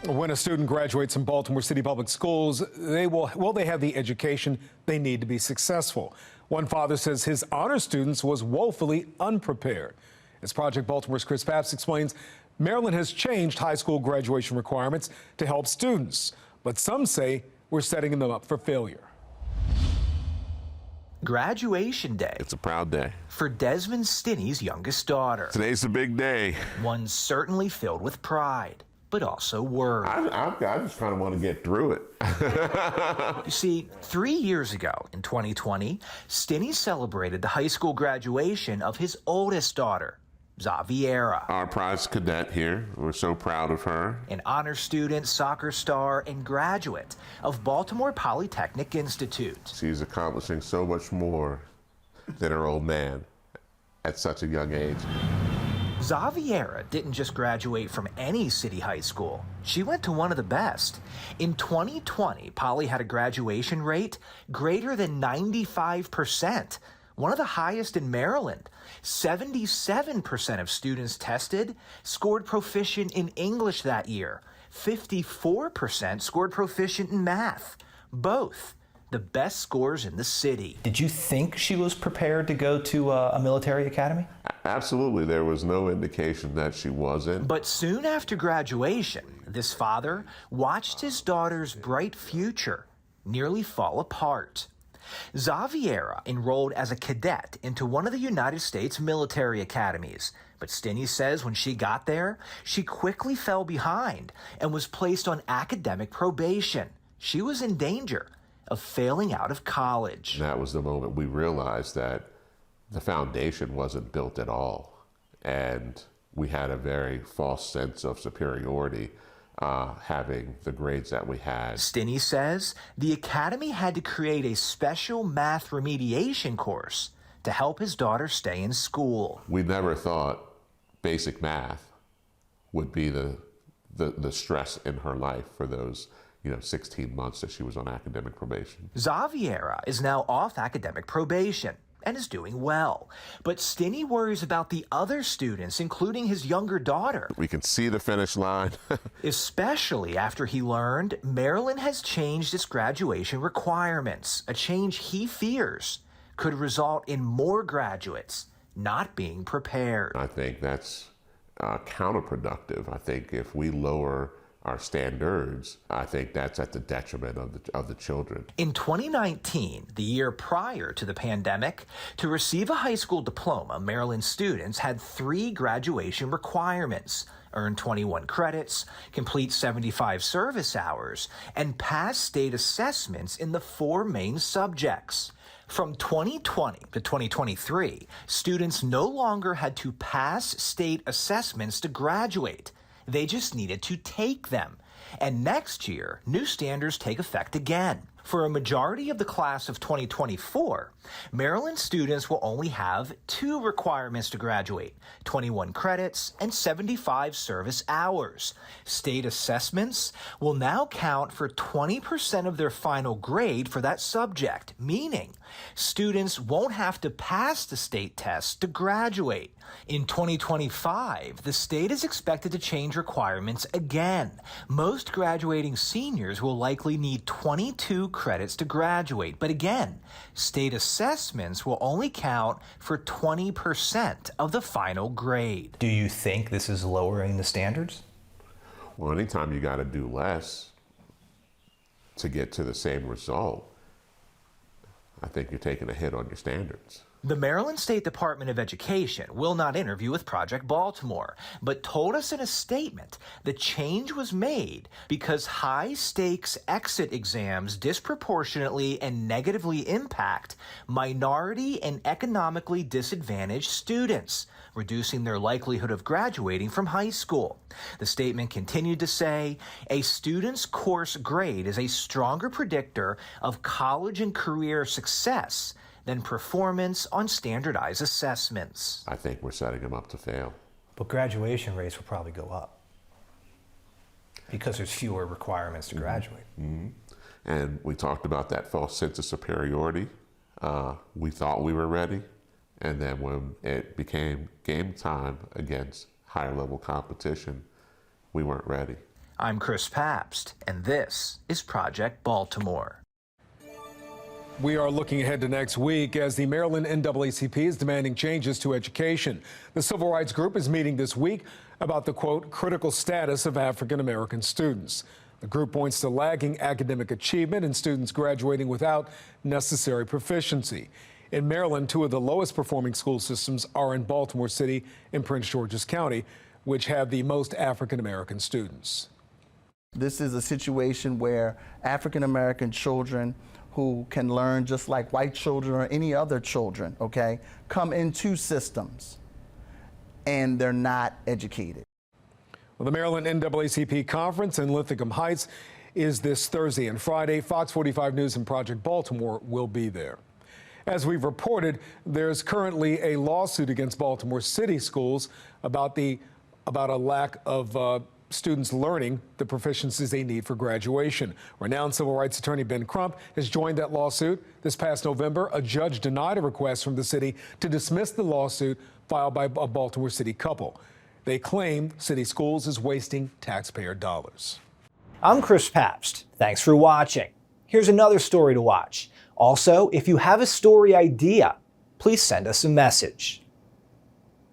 When a student graduates from Baltimore City Public Schools, they have the education they need to be successful. One father says his honor students was woefully unprepared. As Project Baltimore's Chris Papps explains, Maryland has changed high school graduation requirements to help students, but some say we're setting them up for failure. Graduation day. It's a proud day. For Desmond Stinnie's youngest daughter. Today's a big day. One certainly filled with pride, but also worry. I just kind of want to get through it. You see, 3 years ago, in 2020, Stinnie celebrated the high school graduation of his oldest daughter, Xaviera. Our prize cadet here, we're so proud of her. An honor student, soccer star, and graduate of Baltimore Polytechnic Institute. She's accomplishing so much more than her old man at such a young age. Xaviera didn't just graduate from any city high school. She went to one of the best. In 2020, Poly had a graduation rate greater than 95%, one of the highest in Maryland. 77% of students tested scored proficient in English that year. 54% scored proficient in math. Both the best scores in the city. Did you think she was prepared to go to a military academy? Absolutely, there was no indication that she wasn't. But soon after graduation, this father watched his daughter's bright future nearly fall apart. Xaviera enrolled as a cadet into one of the United States military academies. But Stinnie says when she got there, she quickly fell behind and was placed on academic probation. She was in danger of failing out of college. That was the moment we realized that the foundation wasn't built at all. And we had a very false sense of superiority having the grades that we had. Stinnie says the academy had to create a special math remediation course to help his daughter stay in school. We never thought basic math would be the stress in her life for those 16 months that she was on academic probation. Xaviera is now off academic probation and is doing well. But Stinnie worries about the other students, including his younger daughter. We can see the finish line. Especially after he learned Maryland has changed its graduation requirements, a change he fears could result in more graduates not being prepared. I think that's counterproductive. I think if we lower our standards, I think that's at the detriment of the children. In 2019, the year prior to the pandemic, to receive a high school diploma, Maryland students had 3 graduation requirements: earn 21 credits, complete 75 service hours, and pass state assessments in the 4 main subjects. From 2020 to 2023, students no longer had to pass state assessments to graduate. They just needed to take them. And next year, new standards take effect again. For a majority of the class of 2024, Maryland students will only have 2 requirements to graduate: 21 credits and 75 service hours. State assessments will now count for 20% of their final grade for that subject, meaning students won't have to pass the state test to graduate. In 2025, the state is expected to change requirements again. Most graduating seniors will likely need 22 credits to graduate, but again, state assessments will only count for 20% of the final grade. Do you think this is lowering the standards? Well, anytime you got to do less to get to the same result, I think you're taking a hit on your standards. The Maryland State Department of Education will not interview with Project Baltimore, but told us in a statement the change was made because high-stakes exit exams disproportionately and negatively impact minority and economically disadvantaged students, reducing their likelihood of graduating from high school. The statement continued to say, a student's course grade is a stronger predictor of college and career success than performance on standardized assessments. I think we're setting them up to fail. But graduation rates will probably go up because there's fewer requirements to graduate. Mm-hmm. And we talked about that false sense of superiority. We thought we were ready, and then when it became game time against higher level competition, we weren't ready. I'm Chris Pabst, and this is Project Baltimore. We are looking ahead to next week as the Maryland NAACP is demanding changes to education. The civil rights group is meeting this week about the, quote, critical status of African American students. The group points to lagging academic achievement and students graduating without necessary proficiency. In Maryland, two of the lowest performing school systems are in Baltimore City and Prince George's County, which have the most African American students. This is a situation where African American children who can learn just like white children or any other children, okay, come into systems and they're not educated. Well, the Maryland NAACP conference in Linthicum Heights is this Thursday and Friday. Fox 45 News and Project Baltimore will be there. As we've reported, there's currently a lawsuit against Baltimore City schools about a lack of students learning the proficiencies they need for graduation. Renowned civil rights attorney Ben Crump has joined that lawsuit. This past November, a judge denied a request from the city to dismiss the lawsuit filed by a Baltimore City couple. They claim city schools is wasting taxpayer dollars. I'm Chris Pabst. Thanks for watching. Here's another story to watch. Also, if you have a story idea, please send us a message.